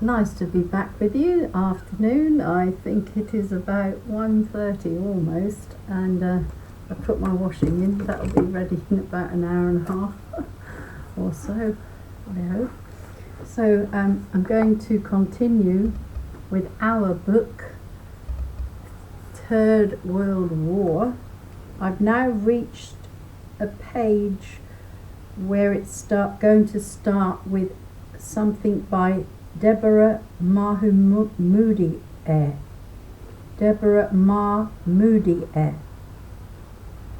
Nice to be back with you. Afternoon. I think it is about 1:30 almost, and I put my washing in. That'll be ready in about an hour and a half or so, I hope. So I'm going to continue with our book, Third World War. I've now reached a page where it's going to start with something by DEBORAH MAHMOUDIEH. DEBORAH MAHMOUDIEH.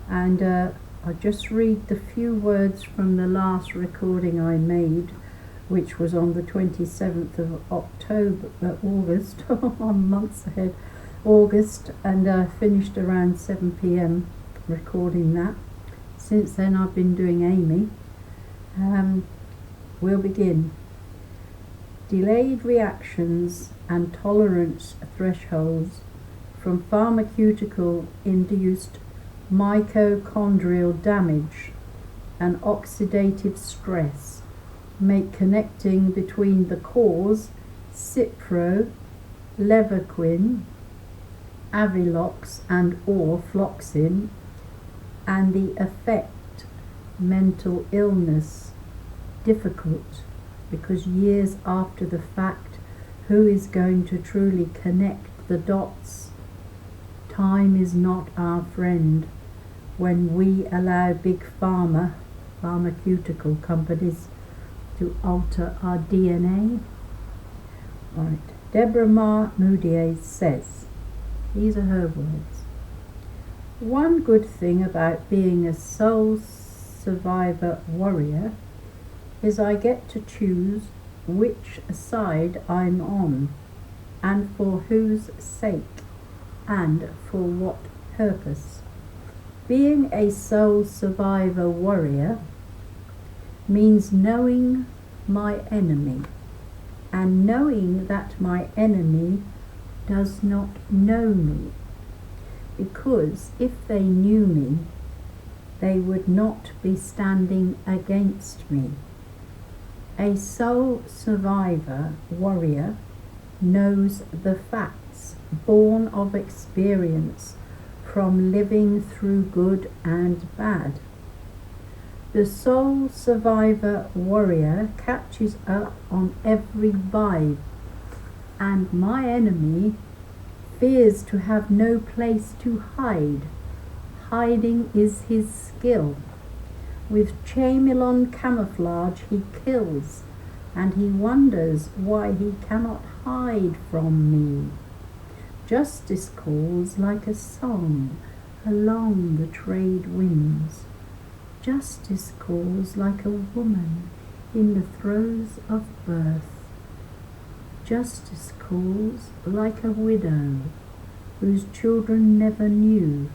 And I'll just read the few words from the last recording I made, which was on the 27th of August, I'm months ahead, August, and I finished around 7 p.m. recording that. Since then I've been doing Amy. We'll begin. Delayed reactions and tolerance thresholds from pharmaceutical-induced mitochondrial damage and oxidative stress make connecting between the cause, Cipro, Levaquin, Avilox and or Floxin, and the effect, mental illness, difficult, because years after the fact, who is going to truly connect the dots? Time is not our friend when we allow big pharmaceutical companies to alter our DNA. Right. DEBORAH MAHMOUDIEH says, these are her words: one good thing about being a soul survivor warrior is I get to choose which side I'm on, and for whose sake, and for what purpose. Being a soul survivor warrior means knowing my enemy, and knowing that my enemy does not know me, because if they knew me, they would not be standing against me. A soul survivor warrior knows the facts born of experience from living through good and bad. The soul survivor warrior catches up on every vibe, and my enemy fears to have no place to hide. Hiding is his skill. With chameleon camouflage he kills, and he wonders why he cannot hide from me. Justice calls like a song along the trade winds. Justice calls like a woman in the throes of birth. Justice calls like a widow whose children never knew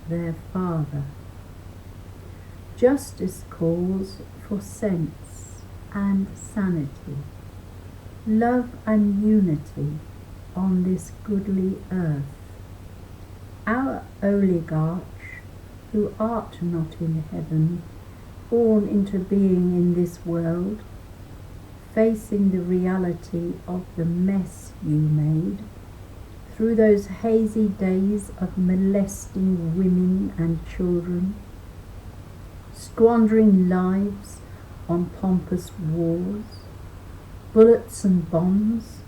their father. Justice calls for sense and sanity, love and unity on this goodly earth. Our oligarch, who art not in heaven, born into being in this world, facing the reality of the mess you made, through those hazy days of molesting women and children, squandering lives on pompous wars, bullets and bombs,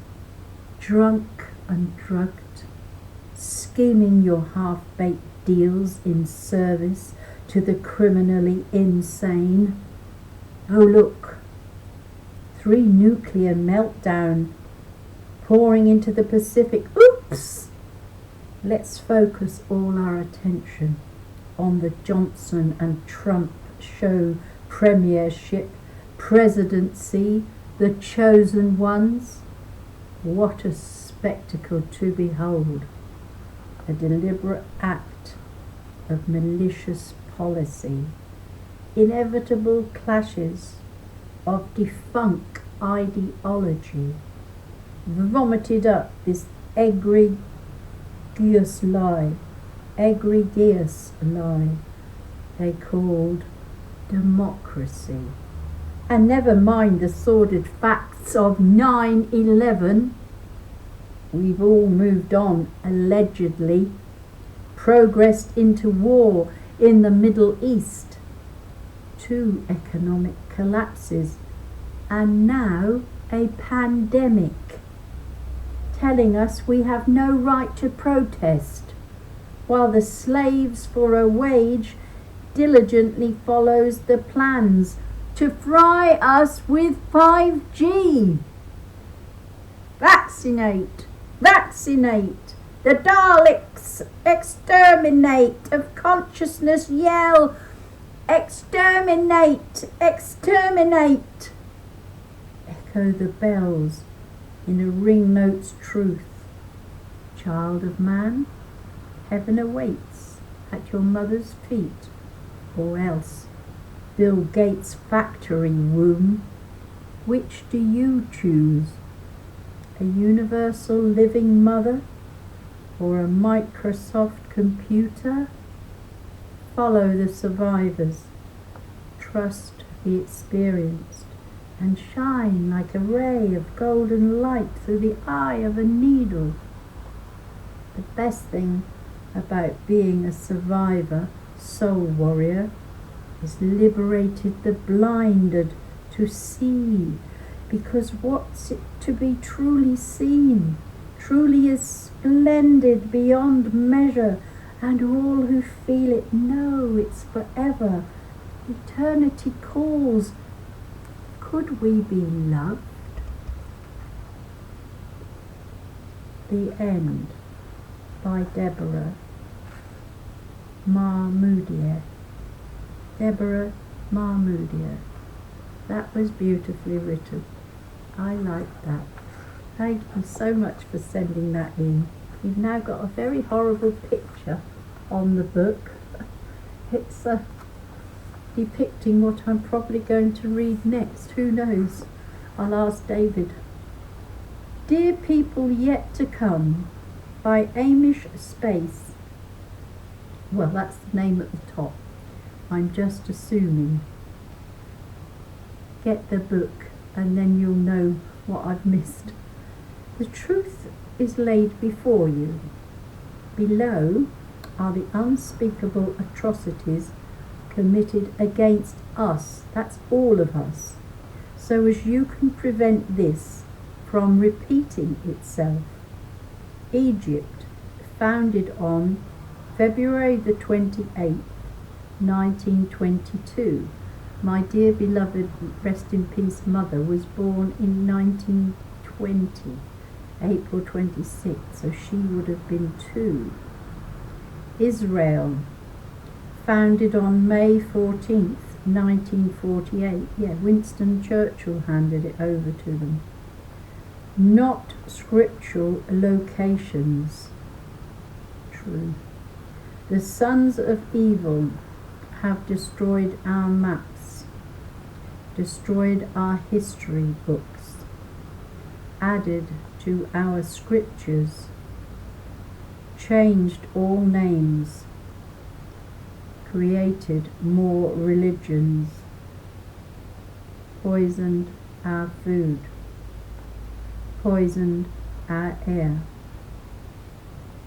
drunk and drugged, scheming your half-baked deals in service to the criminally insane. Oh look, 3 nuclear meltdown pouring into the Pacific. Oops! Let's focus all our attention on the Johnson and Trump show premiership, presidency, the chosen ones. What a spectacle to behold! A deliberate act of malicious policy, inevitable clashes of defunct ideology, vomited up this egregious lie they called democracy. And never mind the sordid facts of 9/11. We've all moved on, allegedly, progressed into war in the Middle East, 2 economic collapses, and now a pandemic, telling us we have no right to protest, while the slaves for a wage diligently follows the plans to fry us with 5G. Vaccinate, vaccinate, the Daleks, exterminate, of consciousness yell, exterminate, exterminate. Echo the bells in a ring note's truth. Child of man, heaven awaits at your mother's feet, or else Bill Gates' factory womb. Which do you choose? A universal living mother or a Microsoft computer? Follow the survivors, trust the experienced, and shine like a ray of golden light through the eye of a needle. The best thing about being a survivor, soul warrior, is liberated the blinded to see, because what's it to be truly seen truly is splendid beyond measure, and all who feel it know it's forever. Eternity calls. Could we be loved? The End, by DEBORAH MAHMOUDIEH. DEBORAH MAHMOUDIEH. That was beautifully written. I like that. Thank you so much for sending that in. You've now got a very horrible picture on the book. It's depicting what I'm probably going to read next. Who knows? I'll ask David. Dear People Yet to Come, by Amish Space. Well, that's the name at the top. I'm just assuming. Get the book and then you'll know what I've missed. The truth is laid before you. Below are the unspeakable atrocities committed against us, that's all of us, so as you can prevent this from repeating itself. Egypt, founded on February the 28th, 1922. My dear beloved, rest in peace mother was born in 1920, April 26th, so she would have been 2. Israel, founded on May 14th, 1948. Yeah, Winston Churchill handed it over to them. Not scriptural locations. True. The sons of evil have destroyed our maps, destroyed our history books, added to our scriptures, changed all names, created more religions, poisoned our food, poisoned our air,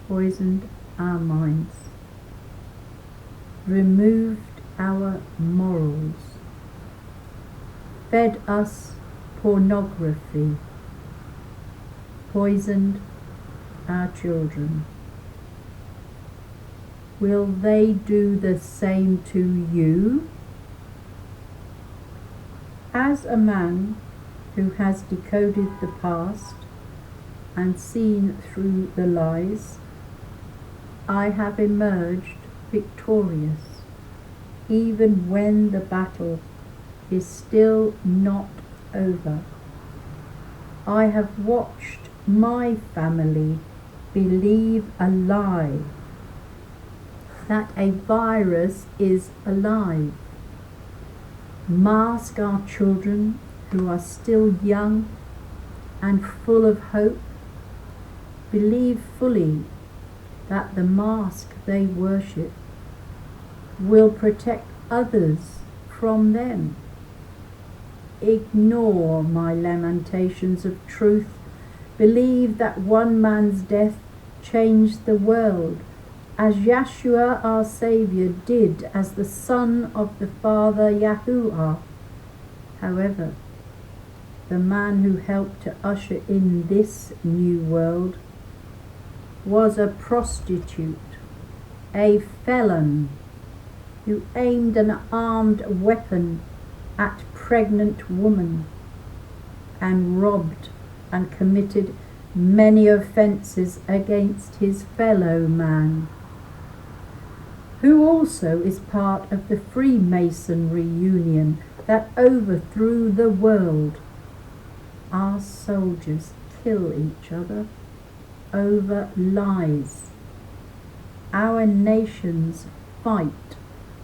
poisoned our minds, removed our morals, fed us pornography, poisoned our children. Will they do the same to you? As a man who has decoded the past and seen through the lies, I have emerged victorious, even when the battle is still not over. I have watched my family believe a lie, that a virus is alive, mask our children who are still young and full of hope, believe fully that the mask they worship will protect others from them. ignore my lamentations of truth. Believe that one man's death changed the world, as Yeshua our Saviour did as the Son of the Father Yahuwah. However, the man who helped to usher in this new world was a prostitute, a felon, who aimed an armed weapon at pregnant women and robbed and committed many offences against his fellow man, who also is part of the Freemasonry Union that overthrew the world. Our soldiers kill each other over lies. Our nations fight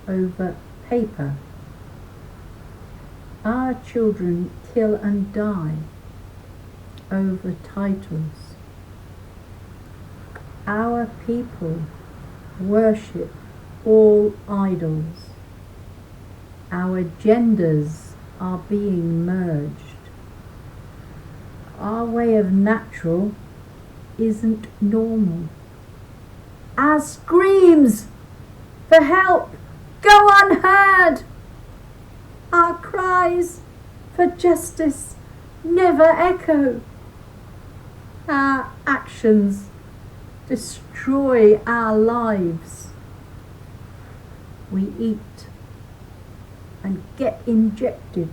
over paper. Our children kill and die over titles. Our people worship all idols. Our genders are being merged. Our way of natural isn't normal. Our screams for help go unheard. Our cries for justice never echo. Our actions destroy our lives. We eat and get injected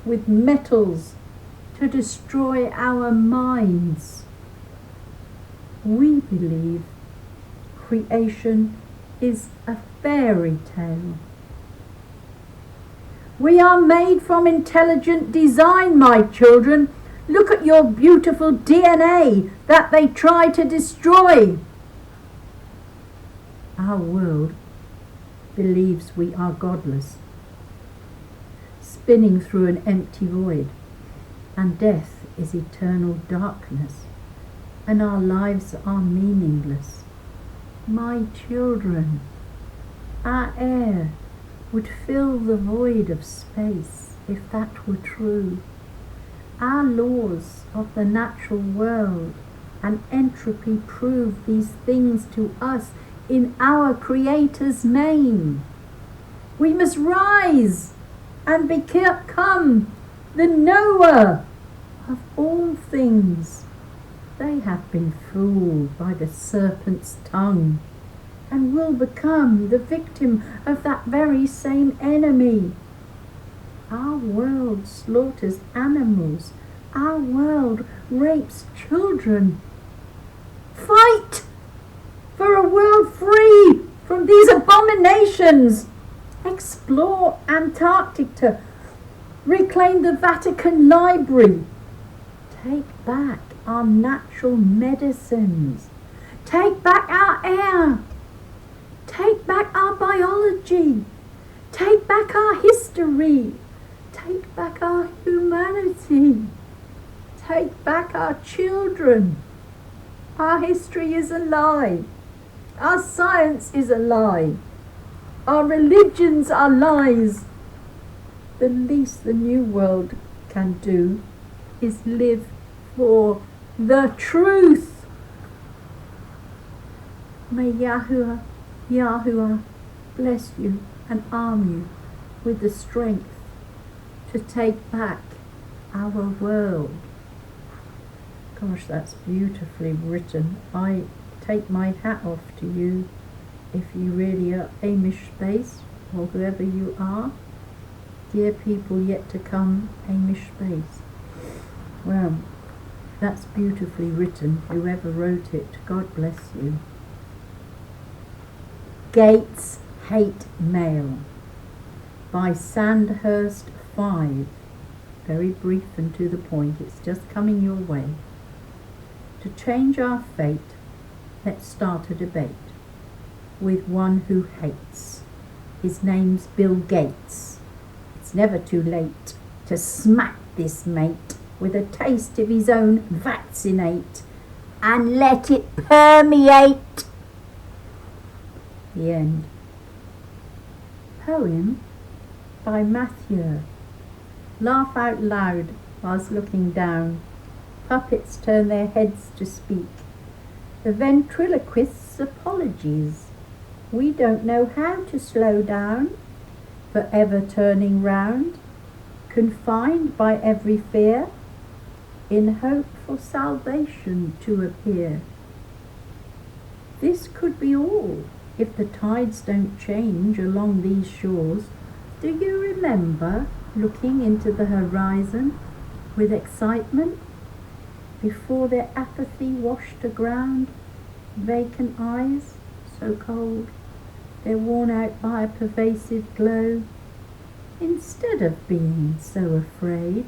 with metals to destroy our minds. We believe creation is a fairy tale. We are made from intelligent design, my children. Look at your beautiful DNA that they try to destroy. Our world believes we are godless, spinning through an empty void, and death is eternal darkness, and our lives are meaningless. My children, our air would fill the void of space if that were true. Our laws of the natural world and entropy prove these things to us in our Creator's name. We must rise and become the knower of all things. They have been fooled by the serpent's tongue and will become the victim of that very same enemy. Our world slaughters animals. Our world rapes children. Fight for a world free from these abominations. Explore Antarctica. Reclaim the Vatican Library. Take back our natural medicines. Take back our air. Take back our biology. Take back our history. Take back our humanity. Take back our children. Our history is a lie. Our science is a lie. Our religions are lies. The least the new world can do is live for the truth. May Yahuwah bless you and arm you with the strength to take back our world. Gosh, that's beautifully written. I take my hat off to you if you really are Amish Space, or whoever you are. Dear people yet to come, Amish Space. Well, that's beautifully written. Whoever wrote it, God bless you. Gates Hate Mail by Sandhurst 5. Very brief and to the point. It's just coming your way. To change our fate, let's start a debate with one who hates. His name's Bill Gates. It's never too late to smack this mate with a taste of his own vaccinate and let it permeate. The end. Poem by Mathieu. laugh out loud whilst looking down. Puppets turn their heads to speak. The ventriloquist's apologies. We don't know how to slow down, forever turning round, confined by every fear, in hope for salvation to appear. This could be all, if the tides don't change along these shores. Do you remember looking into the horizon with excitement before their apathy washed aground? Vacant eyes, so cold, they're worn out by a pervasive glow. Instead of being so afraid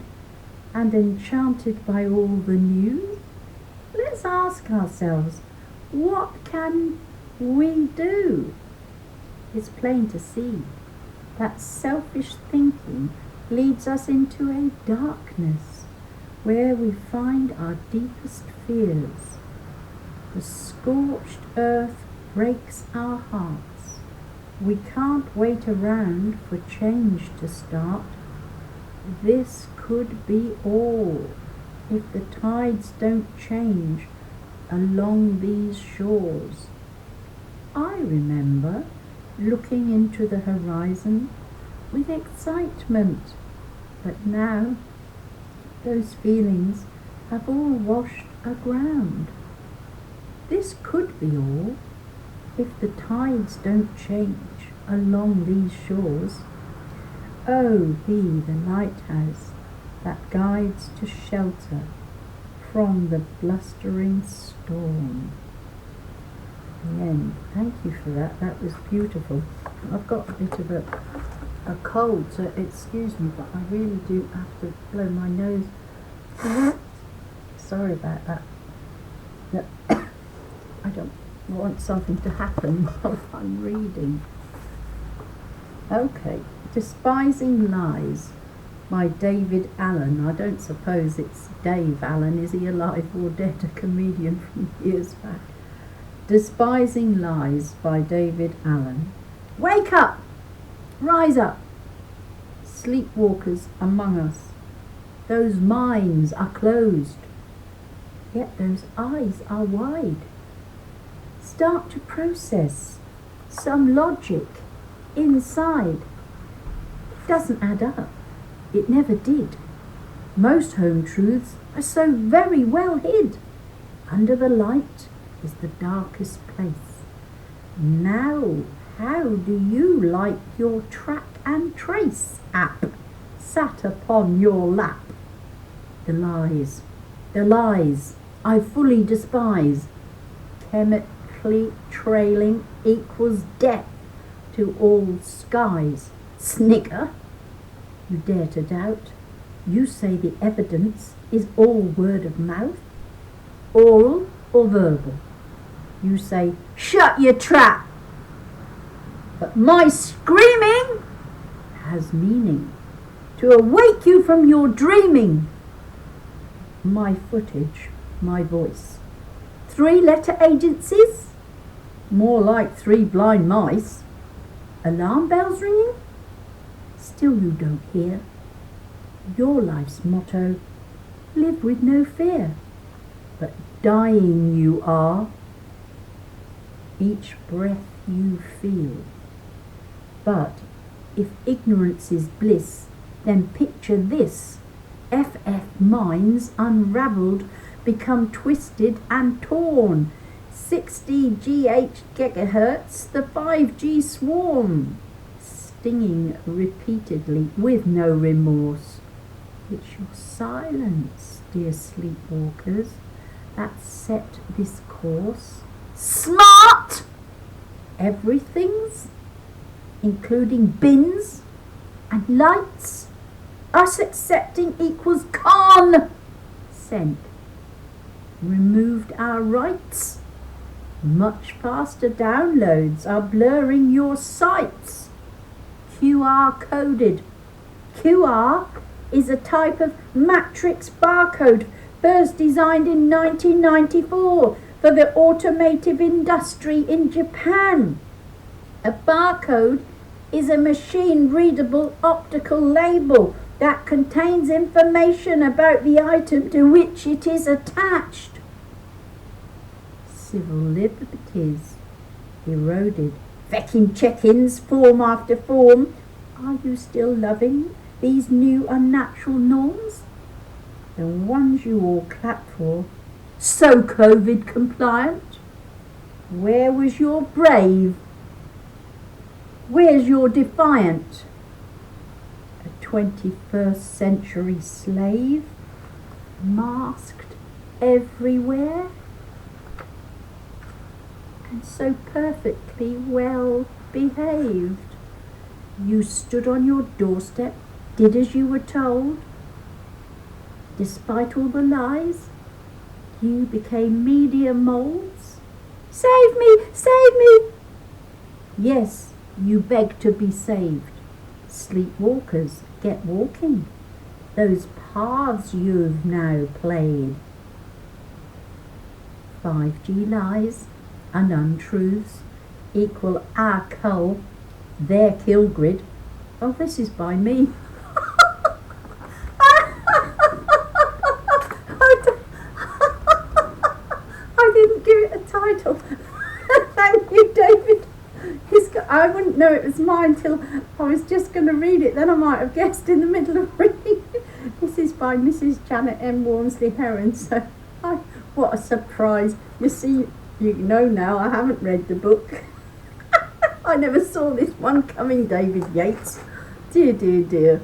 and enchanted by all the new, let's ask ourselves, what can we do? It's plain to see that selfish thinking leads us into a darkness where we find our deepest fears. The scorched earth breaks our hearts. We can't wait around for change to start. This could be all if the tides don't change along these shores. I remember looking into the horizon with excitement, but now those feelings have all washed aground. This could be all if the tides don't change along these shores. Oh, be the lighthouse that guides to shelter from the blustering storm. The end. Thank you for that. That was beautiful. I've got a bit of a cold, so excuse me, but I really do have to blow my nose. Sorry about that. I don't want something to happen while I'm reading. Okay, Despising Lies by David Allen. I don't suppose it's Dave Allen. Is he alive or dead? A comedian from years back. Despising Lies by David Allen. Wake up! Rise up! Sleepwalkers among us. Those minds are closed, yet those eyes are wide. Start to process some logic inside. It doesn't add up. It never did. Most home truths are so very well hid. Under the light is the darkest place. Now, how do you like your track and trace app sat upon your lap? The lies I fully despise. Chemically trailing equals death to all skies. Snigger, you dare to doubt? You say the evidence is all word of mouth, oral or verbal. You say, shut your trap. But my screaming has meaning, to awake you from your dreaming. My footage, my voice. 3-letter agencies? More like 3 blind mice. Alarm bells ringing? Still you don't hear. Your life's motto, live with no fear. But dying you are, each breath you feel. But if ignorance is bliss, then picture this. FF minds unravelled become twisted and torn. 60 GH gigahertz, the 5G swarm, stinging repeatedly with no remorse. It's your silence, dear sleepwalkers, that set this course. Smart! Everything's, including bins and lights. Us accepting equals consent. Removed our rights. Much faster downloads are blurring your sites. QR coded. QR is a type of matrix barcode first designed in 1994 for the automotive industry in Japan. A barcode is a machine-readable optical label that contains information about the item to which it is attached. Civil liberties eroded. Fecking check-ins, form after form. Are you still loving these new unnatural norms? The ones you all clap for, so COVID compliant. Where was your brave? Where's your defiant? A 21st century slave, masked everywhere, and so perfectly well behaved. You stood on your doorstep, did as you were told. Despite all the lies, you became media molds. Save me! Save me! Yes, you begged to be saved. Sleepwalkers, get walking. Those paths you've now played. 5G lies and untruths equal our cull, their kill grid. Oh, this is by me. I didn't give it a title. Thank you, David. I wouldn't know it was mine till I was just going to read it. Then I might have guessed in the middle of reading. This is by Mrs. Janet M. Walmsley-Heron. So, what a surprise. You see, you know now I haven't read the book. I never saw this one coming, David Yates. Dear, dear, dear.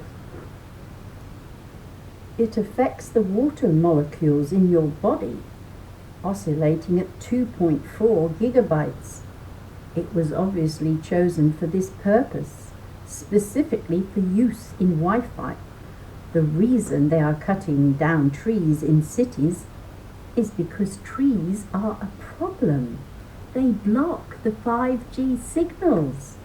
It affects the water molecules in your body, oscillating at 2.4 gigabytes. It was obviously chosen for this purpose, specifically for use in Wi-Fi. The reason they are cutting down trees in cities is because trees are a problem. They block the 5G signals.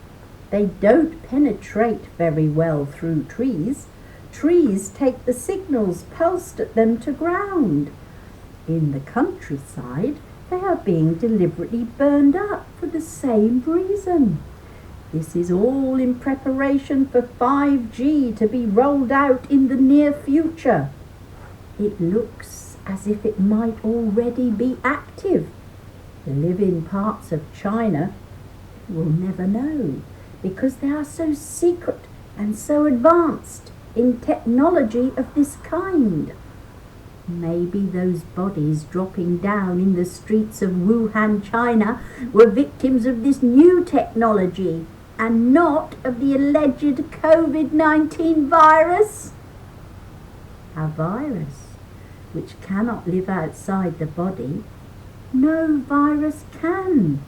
They don't penetrate very well through trees. Trees take the signals pulsed at them to ground. In the countryside, they are being deliberately burned up for the same reason. This is all in preparation for 5G to be rolled out in the near future. It looks as if it might already be active. The live-in parts of China will never know because they are so secret and so advanced in technology of this kind. Maybe those bodies dropping down in the streets of Wuhan, China, were victims of this new technology and not of the alleged COVID-19 virus. A virus which cannot live outside the body. No virus can.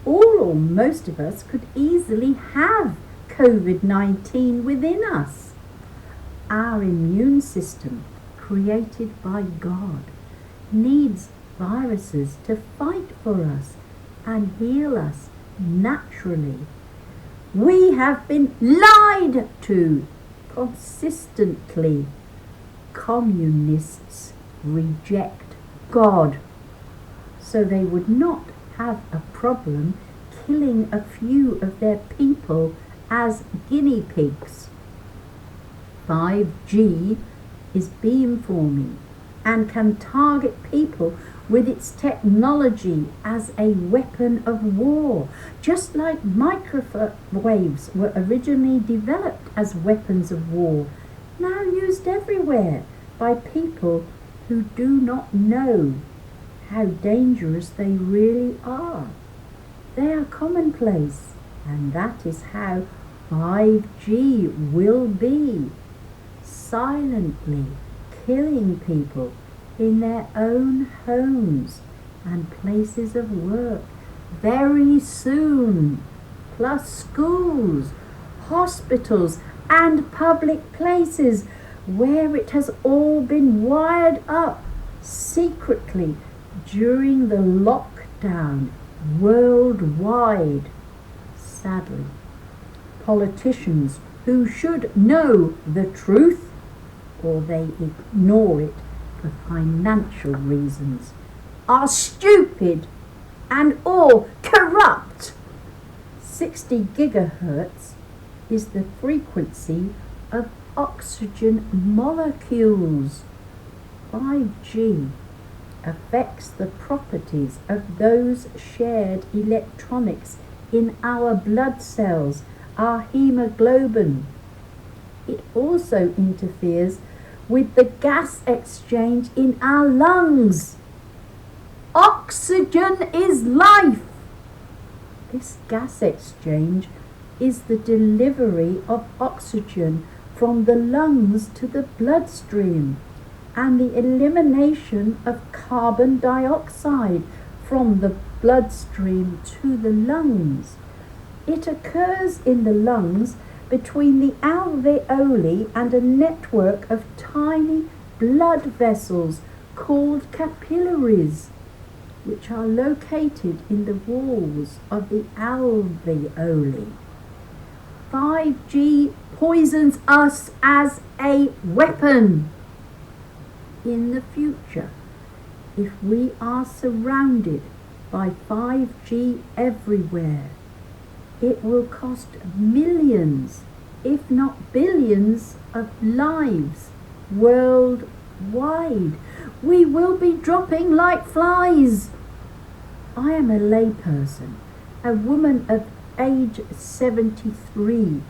All or most of us could easily have COVID-19 within us. Our immune system, created by God, needs viruses to fight for us and heal us naturally. We have been lied to consistently. Communists reject God, so they would not have a problem killing a few of their people as guinea pigs. 5G is beamforming and can target people with its technology as a weapon of war, just like microwaves were originally developed as weapons of war, now used everywhere by people who do not know how dangerous they really are. They are commonplace, and that is how 5G will be, silently killing people in their own homes and places of work very soon, plus schools, hospitals and public places where it has all been wired up secretly during the lockdown worldwide. Sadly, politicians who should know the truth, or they ignore it for financial reasons, are stupid and or corrupt. 60 gigahertz is the frequency of oxygen molecules. 5G affects the properties of those shared electronics in our blood cells, our hemoglobin. It also interferes with the gas exchange in our lungs. Oxygen is life. This gas exchange is the delivery of oxygen from the lungs to the bloodstream and the elimination of carbon dioxide from the bloodstream to the lungs. It occurs in the lungs between the alveoli and a network of tiny blood vessels called capillaries, which are located in the walls of the alveoli. 5G poisons us as a weapon. In the future, if we are surrounded by 5G everywhere, it will cost millions, if not billions, of lives worldwide. We will be dropping like flies. I am a layperson, a woman of age 73.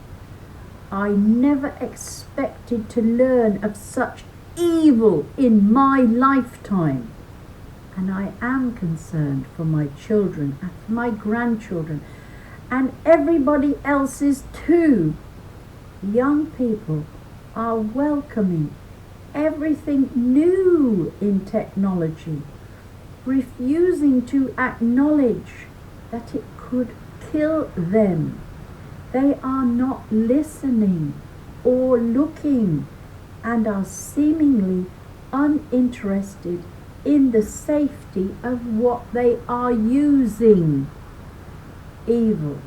I never expected to learn of such evil in my lifetime, and I am concerned for my children and for my grandchildren and everybody else's too. Young people are welcoming everything new in technology, refusing to acknowledge that it could kill them. They are not listening or looking and are seemingly uninterested in the safety of what they are using. Evil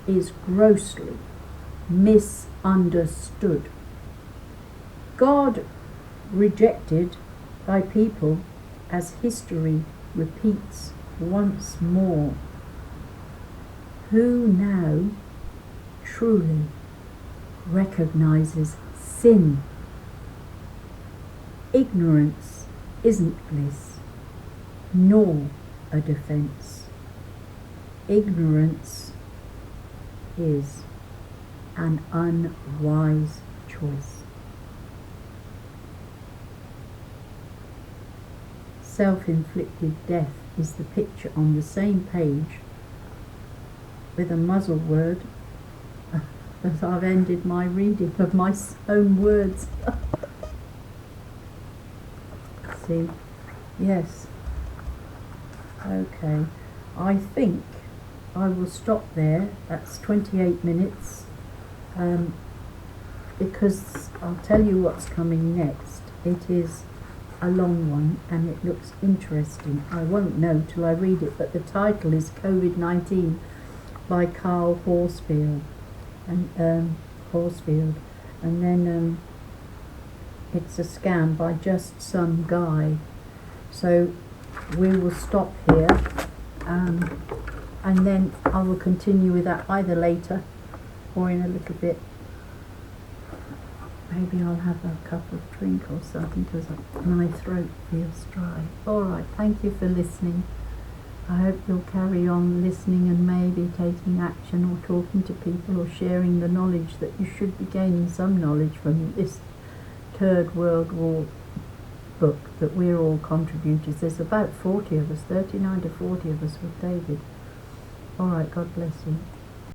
is grossly misunderstood. God rejected by people, as history repeats once more. Who now truly recognizes sin? Ignorance isn't bliss, nor a defense. Ignorance is an unwise choice. Self-inflicted death is the picture on the same page with a muzzle word as I've ended my reading of my own words. See? Yes. Okay. I think I will stop there. That's 28 minutes. Because I'll tell you what's coming next. It is a long one and it looks interesting. I won't know till I read it, but the title is COVID-19 by Carl Horsfield, and then it's a scam by just some guy. So we will stop here, and then I will continue with that either later or in a little bit. Maybe I'll have a cup of drink or something because my throat feels dry. Alright, thank you for listening. I hope you'll carry on listening and maybe taking action or talking to people or sharing the knowledge that you should be gaining some knowledge from this TURD World War book that we're all contributors. There's about 40 of us, 39 to 40 of us with David. Alright, God bless you.